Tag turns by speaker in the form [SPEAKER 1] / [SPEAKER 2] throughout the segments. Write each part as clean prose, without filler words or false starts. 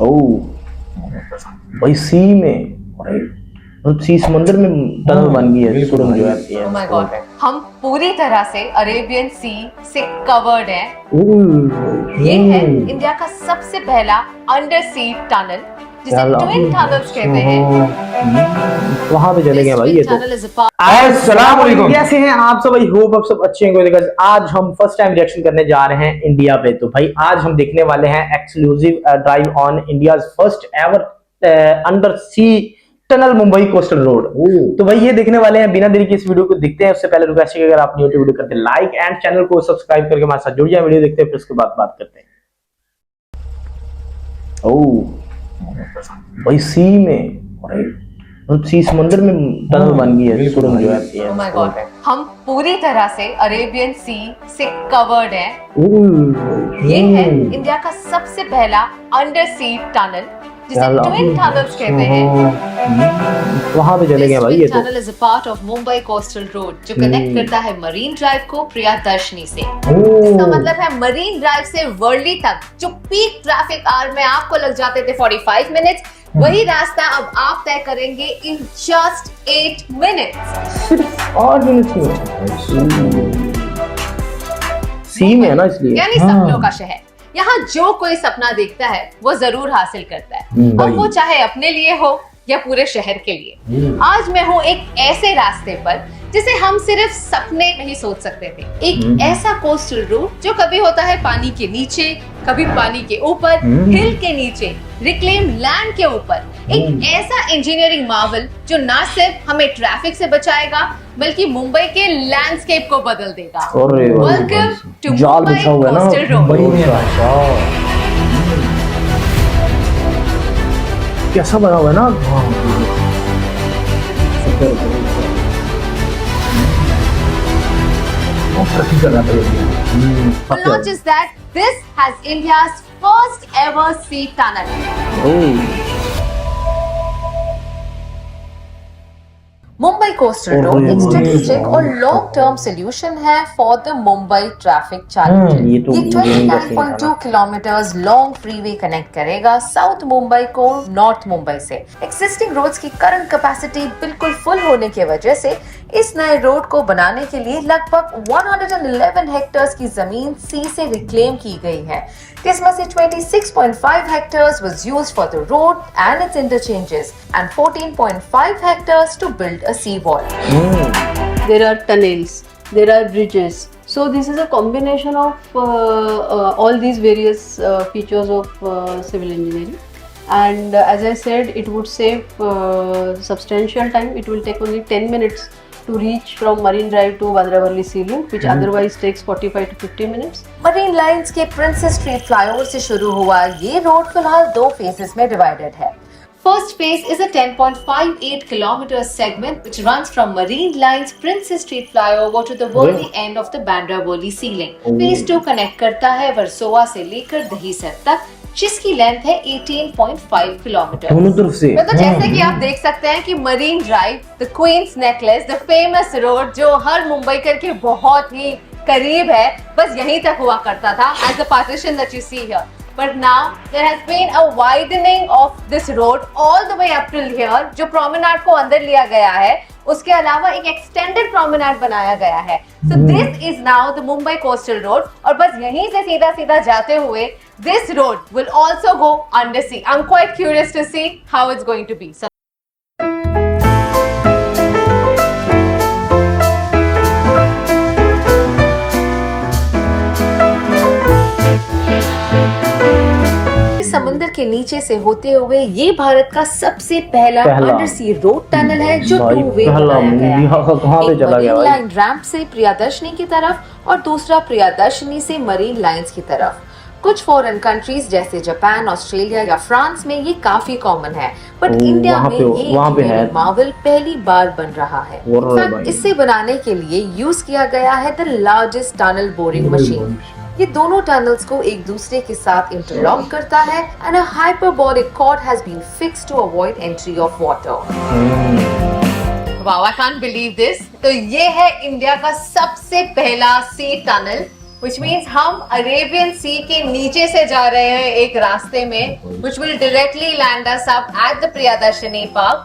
[SPEAKER 1] ओह भाई सी में, अरे सी समंदर में टनल बन गई है, सुरंग जो है।
[SPEAKER 2] Oh my God, हम पूरी तरह से अरेबियन सी से कवर्ड हैं। ये है इंडिया का सबसे पहला अंडर सी टनल जिसे ट्विन टनल्स कहते हैं।
[SPEAKER 1] वहां पे चले गए भाई ये तो। अस्सलाम वालेकुम, कैसे हैं आप सब? आई होप आप सब अच्छे होंगे। आज हम फर्स्ट टाइम रिएक्शन करने जा रहे हैं इंडिया पे। तो भाई आज हम देखने वाले हैं exclusive drive on India's first ever under sea tunnel Mumbai coastal road. तो भाई ये देखने वाले हैं। बिना देरी के इस वीडियो को देखते हैं। उससे पहले रिक्वेस्ट है कि अगर आप न्यू वीडियो करते हैं लाइक एंड चैनल को सब्सक्राइब करके हमारे साथ जुड़ जाए। वीडियो देखते हैं फिर उसके बाद बात करते हैं। ओह भाई सी में, अरे सी समंदर में टनल बन गई है, सुरंग जो है।
[SPEAKER 2] Oh my God, हम पूरी तरह से अरेबियन सी से कवर्ड हैं। ये है इंडिया का सबसे पहला अंडर सी टनल जिसे ट्विन टनल्स कहते हैं।
[SPEAKER 1] वहां पे चले गए भाई ये तो।
[SPEAKER 2] Tunnel is a part of Mumbai coastal road जो कनेक्ट करता है मरीन ड्राइव को प्रियदर्शनी से। इसका मतलब है मरीन ड्राइव से वर्ली तक जो पीक ट्रैफिक आवर में आपको लग जाते थे 45 मिनट्स, वही रास्ता अब आप तय करेंगे इन जस्ट 8 मिनट्स।
[SPEAKER 1] सिर्फ 8 मिनट सी में है ना, इसलिए
[SPEAKER 2] यानी सपनों का शहर। यहाँ जो कोई सपना देखता है वो जरूर हासिल करता है, अब वो चाहे अपने लिए हो या पूरे शहर के लिए। आज मैं हूँ एक ऐसे रास्ते पर जिसे हम सिर्फ सपने नहीं सोच सकते थे। एक ऐसा कोस्टल रूट जो कभी होता है पानी के नीचे, कभी पानी के ऊपर, हिल के नीचे, रिक्लेम लैंड के ऊपर। एक ऐसा इंजीनियरिंग मार्वल जो ना सिर्फ हमें ट्रैफिक से बचाएगा बल्कि मुंबई के लैंडस्केप को बदल देगा। Welcome to Mumbai coastal road.
[SPEAKER 1] कैसा बना हुआ है ना।
[SPEAKER 2] Well, not just that, this has India's first ever sea tunnel. Mumbai coastal road एक स्ट्रेटेजिक और लॉन्ग टर्म सोल्यूशन है for the Mumbai traffic challenges. ये 29.2 किलोमीटर्स लॉन्ग फ्रीवे कनेक्ट करेगा साउथ मुंबई को नॉर्थ मुंबई से। एक्सिस्टिंग रोड्स की करंट कैपेसिटी बिल्कुल full होने की वजह से इस नए रोड को बनाने के लिए लगभग 111 हेक्टेयर्स की जमीन सी से रिक्लेम की गई है, जिसमें से 26.5 hectares was used for the road and its interchanges and 14.5 hectares to build a seawall.
[SPEAKER 3] There are tunnels, there are bridges. So this is a combination of all these various features of civil engineering. And as I said, it would save substantial time. It will take only 10 minutes to reach from Marine Drive to Bandra Worli Sea Link, which otherwise takes 45 to 50 minutes.
[SPEAKER 2] Marine Lines के Princess Street flyover से शुरू हुआ ये road फिलहाल 2 phases में divided है। First phase is a 10.58 kilometer segment which runs from Marine Lines Princess Street flyover to the Worli end of the Bandra Worli Sea Link. Phase 2 connect करता है वर्सोवा से लेकर दहीसर तक, जिसकी लेंथ है 18.5 किलोमीटर।
[SPEAKER 1] दोनों तरफ से।
[SPEAKER 2] तो जैसे कि आप देख सकते हैं कि marine drive, the queen's necklace, the famous road जो हर मुंबईकर के बहुत ही करीब है, बस यहीं तक हुआ करता था as the partition that you see here. But now there has been a widening of this road all the way up till here, जो promenade को अंदर लिया गया है। उसके अलावा एक extended promenade बनाया गया है। So this is now the Mumbai Coastal Road, और बस यहीं से सीधा सीधा जाते हुए this road will also go under sea. I'm quite curious to see how it's going to be. So समुद्र के नीचे से होते हुए ये भारत का सबसे पहला अंडर सी रोड टनल है जो 2 वे बनाया गया है। एक मरीन लाइन रैंप से प्रियदर्शनी की तरफ और दूसरा प्रियदर्शनी से मरीन लाइंस की तरफ। कुछ फॉरेन कंट्रीज जैसे जापान, ऑस्ट्रेलिया या फ्रांस में ये काफी कॉमन है, बट इंडिया में ये मार्वल पहली बार बन रहा है। इसे बनाने के लिए यूज किया गया है the largest tunnel boring machine. ये दोनों टनल्स को एक दूसरे के साथ इंटरलॉक करता है and a hyperbolic cord has been fixed to avoid entry of water. Wow, I can't believe this. तो ये है इंडिया का सबसे पहला सी टनल
[SPEAKER 4] which means हम अरेबियन सी के नीचे से जा रहे हैं एक रास्ते में, which will directly land us up at the Priyadarsini Park.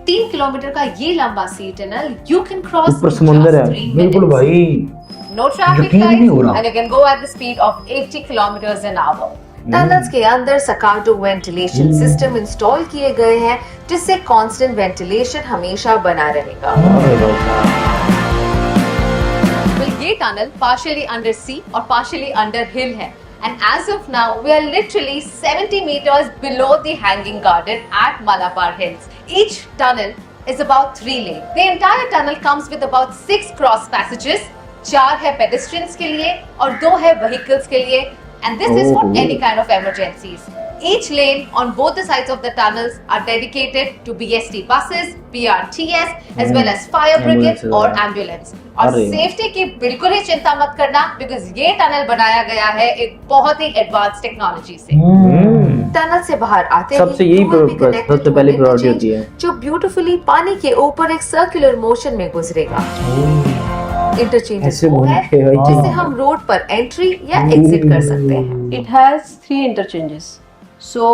[SPEAKER 2] 3 kilometre का ये लंबा सी टनल यू कैन क्रॉस
[SPEAKER 1] ऊपर समुंदर है बिल्कुल भाई,
[SPEAKER 4] No traffic lights and you can go at the speed of 80 kilometers an hour.
[SPEAKER 2] Tunnels के अंदर सकाटो वेंटिलेशन सिस्टम इंस्टॉल किए गए हैं जिससे कांस्टेंट वेंटिलेशन हमेशा बना रहेगा।
[SPEAKER 4] ये टनल partially under sea और partially under hill है, and as of now we are literally 70 meters below the hanging garden at Malabar Hills. Each tunnel is about 3 lane. The entire tunnel comes with about 6 cross passages. 4 है pedestrians के लिए और 2 है vehicles के लिए, and this is for any kind of emergencies. Each lane on both the sides of the tunnels are dedicated to BST buses, PRTS, as well as fire brigade और ambulance. और safety की बिल्कुल ही चिंता मत करना, because ये tunnel बनाया गया है एक बहुत ही एडवांस टेक्नोलॉजी से।
[SPEAKER 2] टनल से बाहर आते
[SPEAKER 1] सबसे यही सबसे पहली प्रायोरिटी होती है,
[SPEAKER 2] जो ब्यूटीफुली पानी के ऊपर एक सर्कुलर मोशन में गुजरेगा। इंटरचेंजेस वो है जिससे हम रोड पर एंट्री या एग्जिट कर सकते हैं।
[SPEAKER 3] It has 3 interchanges. So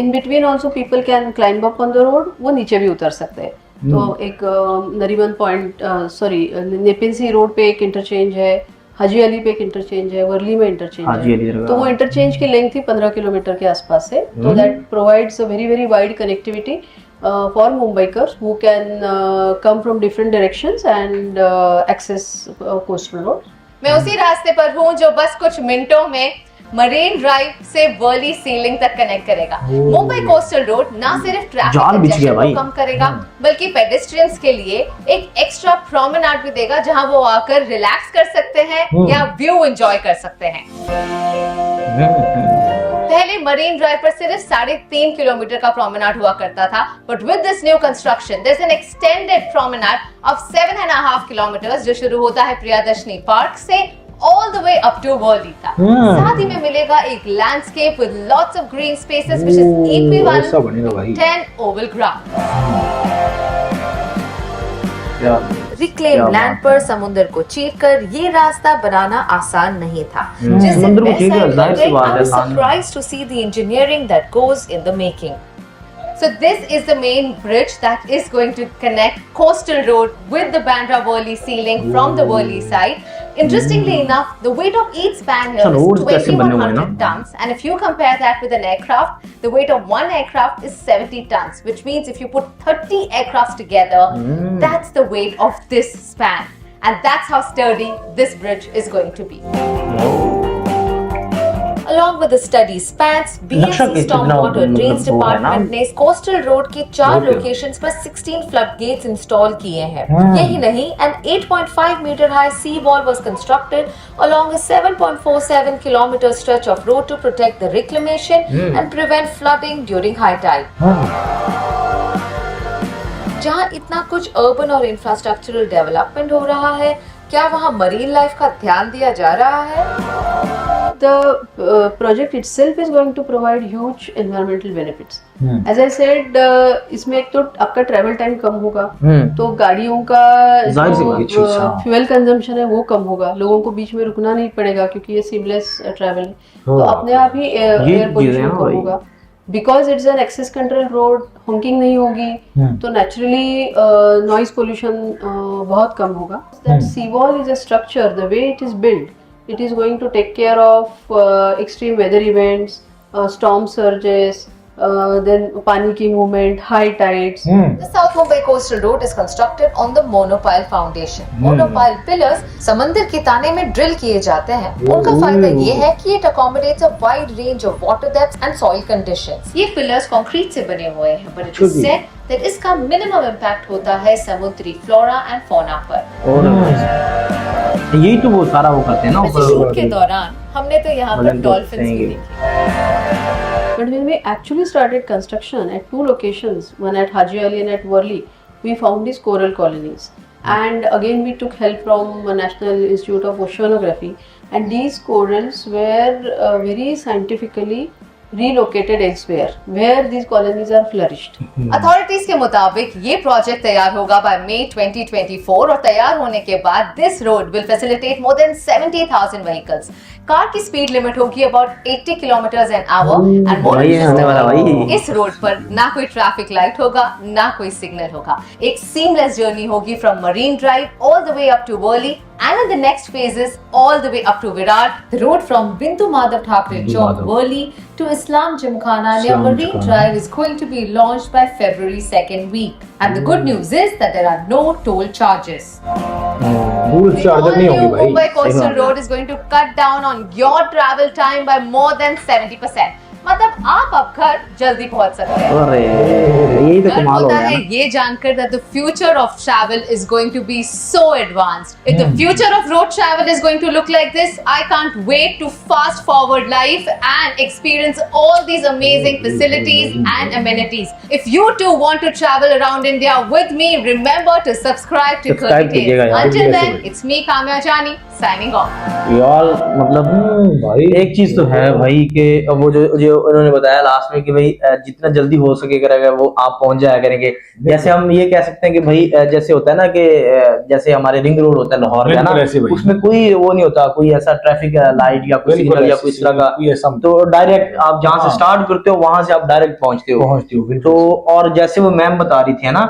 [SPEAKER 3] in between also people can climb up on the road. वो नीचे भी उतर सकते हैं। तो एक नरीमन पॉइंट नेपिंसी रोड पे एक इंटरचेंज है, हाजी अली पे एक इंटरचेंज है, वर्ली में इंटरचेंज है। तो वो इंटरचेंज की लेंथ ही 15 किलोमीटर के आसपास है। तो that provides a very very wide connectivity for Mumbaikars who can come from different directions and access coastal road.
[SPEAKER 4] मैं उसी रास्ते पर हूँ जो बस कुछ मिनटों में मरीन ड्राइव से वर्ली सीलिंग तक कनेक्ट करेगा। मुंबई कोस्टल रोड न सिर्फ ट्रैफिक कंजेशन को कम करेगा बल्कि पेडेस्ट्रियंस के लिए एक एक्स्ट्रा प्रोमेनाड भी देगा जहां वो आकर रिलैक्स कर सकते हैं या व्यू एंजॉय कर सकते हैं। पहले मरीन ड्राइव पर सिर्फ 3.5 किलोमीटर का प्रोमेनाड हुआ करता था, but with this new construction there is an extended promenade of 7.5 kilometre जो शुरू होता है प्रियदर्शनी पार्क से all the way up to Worli तक। साथ ही में मिलेगा एक landscape with lots of green spaces which is equivalent to 10 oval ground।
[SPEAKER 2] Reclaim land पर समुद्र को चीरकर ये रास्ता बनाना आसान नहीं था,
[SPEAKER 1] समुद्र को चीरकर जाहिर सी बात है
[SPEAKER 2] surprised to see the engineering that goes in the making.
[SPEAKER 4] So this is the main bridge that is going to connect Coastal Road with the Bandra Worli ceiling from the Worli side. Interestingly enough, the weight of each span here is 2100 tons, and if you compare that with an aircraft, the weight of one aircraft is 70 tons, which means if you put 30 aircrafts together, that's the weight of this span, and that's how sturdy this bridge is going to be.
[SPEAKER 2] Along with the study spans, BSC Stormwater Drains Department ने coastal road के 4 locations पर 16 flood gets install किए हैं। यही नहीं, an 8.5 meter high sea wall was constructed along a 7.47 kilometer stretch of road to protect the reclamation and prevent flooding during high tide। जहां इतना कुछ अर्बन और इंफ्रास्ट्रक्चरल डेवलपमेंट हो रहा है, क्या वहां मरीन लाइफ का ध्यान दिया जा रहा है?
[SPEAKER 3] The project itself is going to provide huge environmental benefits. As I said, इसमें एक तो आपका ट्रैवल टाइम कम होगा, तो गाड़ियों का फ्यूल कंजम्पशन है वो कम होगा, लोगों को बीच में रुकना नहीं पड़ेगा क्योंकि ये सीमलेस ट्रैवल है, तो अपने आप ही एयर पोल्यूशन कम होगा। Because it's an access control road, honking नहीं होगी, तो नेचुरली नॉइज पोल्यूशन बहुत कम होगा। That sea wall is a structure, the way it is build, it is going to take care of extreme weather events, storm surges, then pani ki movement, high tides.
[SPEAKER 2] The South Mumbai Coastal Road is constructed on the monopile foundation. Monopile pillars समंदर के ताने में drill किए जाते हैं। उनका फायदा ये है कि it accommodates a wide range of water depths and soil conditions.
[SPEAKER 4] ये पिलर्स कंक्रीट से बने हुए हैं, but it is said that इसका मिनिमम इम्पैक्ट होता है समुद्री फ्लोरा एंड फौना पर।
[SPEAKER 1] यही तो वो सारा वो करते हैं ना
[SPEAKER 4] शूट के दौरान हमने तो यहाँ पर डॉल्फिन्स भी देखी।
[SPEAKER 3] But when we actually started construction at 2 locations, one at Haji Ali and at Worli, we found these coral colonies. And again we took help from National Institute of Oceanography, and these corals were very scientifically relocated elsewhere where these colonies are flourished.
[SPEAKER 4] Authorities के मुताबिक ये project तैयार होगा bye मई 2024 और तैयार होने के बाद this road will facilitate more than 70,000 vehicles. Car की स्पीड लिमिट होगी about 80 kilometre an hour and more इस रोड पर ना कोई ट्रैफिक लाइट होगा ना कोई सिग्नल होगा। एक सीमलेस जर्नी होगी from marine drive all the way up to Worli and in the next phases all the way up to Virat. The road from Bindu Madhav Thackeray Chowk, Worli to Islam Gymkhana near Marine Drive is going to be launched by February 2nd week. And the good news is that there are no toll charges.
[SPEAKER 1] The
[SPEAKER 4] all-new Mumbai Coastal Road is going to cut down on your travel time by more than 70%. मतलब आप अब घर जल्दी पहुंच सकते हैं।
[SPEAKER 1] अरे यही तो कमाल
[SPEAKER 4] होता
[SPEAKER 1] है
[SPEAKER 4] ये जानकर that the future of travel is going to be so advanced. If the future of road travel is going to look like this, I can't wait to fast forward life and experience all these amazing facilities and amenities. If you too want to travel around India with me, remember to subscribe to Curly Tales. Until then, it's me Kamya Jani signing off.
[SPEAKER 1] यार मतलब भाई एक चीज तो है भाई कि वो जो उन्होंने बताया लास्ट में कि भाई जितना जल्दी हो सके करेगा वो आप पहुंच जाया करेंगे। जैसे हम ये कह सकते हैं कि भाई जैसे होता है ना कि जैसे हमारे रिंग रोड होता है लाहौर का ना, उसमें कोई वो नहीं होता, कोई ऐसा ट्रैफिक लाइट या कोई सिग्नल या कोई इस तरह का, तो डायरेक्ट आप जहाँ से स्टार्ट करते हो वहां से आप डायरेक्ट पहुंचते हो। तो और जैसे वो मैम बता रही थी ना,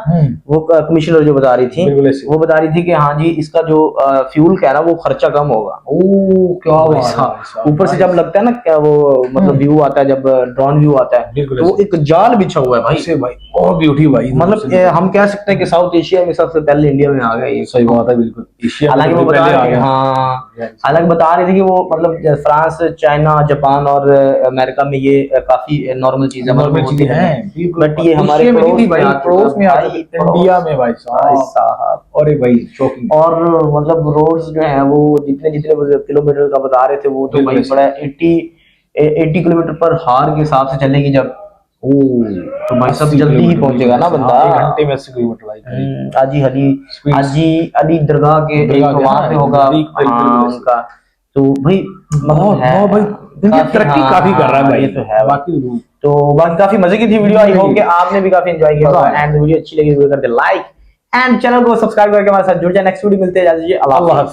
[SPEAKER 1] वो कमिश्नर जो बता रही थी, वो बता रही थी कि हाँ जी इसका जो फ्यूल का है ना वो खर्चा कम होगा।
[SPEAKER 5] क्या
[SPEAKER 1] ऊपर से जब लगता है ना क्या वो मतलब व्यू आता है, जब ड्रोन व्यू आता है तो वो एक जाल बिछा हुआ है भाई
[SPEAKER 5] बहुत ब्यूटी भाई।
[SPEAKER 1] मतलब हम कह सकते हैं कि साउथ एशिया में सबसे पहले इंडिया में आ गया ये।
[SPEAKER 5] सही बात है, बिल्कुल।
[SPEAKER 1] हालांकि वो बता रहे थे, हाँ हालांकि बता रहे थे कि वो मतलब फ्रांस, चाइना, जापान और अमेरिका में ये काफी नॉर्मल चीज है, बट ये हमारे पड़ोस में
[SPEAKER 5] इंडिया में भाई साहब। और भाई शॉकिंग।
[SPEAKER 1] और मतलब रोड्स जो है वो जितने किलोमीटर का बता रहे थे वो तो भाई बड़ा 80 किलोमीटर पर हार के हिसाब से चलेगी जब, तो भाई सब जल्दी ही पहुंचेगा ना बंदा।
[SPEAKER 5] 1 घंटे में 80 किलोमीटर भाई।
[SPEAKER 1] हाजी अली दरगाह के वहां पे होगा उनका, तो भाई
[SPEAKER 5] मतलब भाई तरक्की काफी कर रहा है भाई।
[SPEAKER 1] ये तो है
[SPEAKER 5] बाकी
[SPEAKER 1] तो बाकी काफी मजे की थी वीडियो, आई होप कि आपने भी काफी एंजॉय किया होगा। एंड वीडियो अच्छी लगी वीडियो कर दे लाइक एंड चैनल को सब्सक्राइब करके हमारे साथ जुड़ जाए। नेक्स्ट वीडियो मिलते हैं, अल्लाह हाफ़िज़।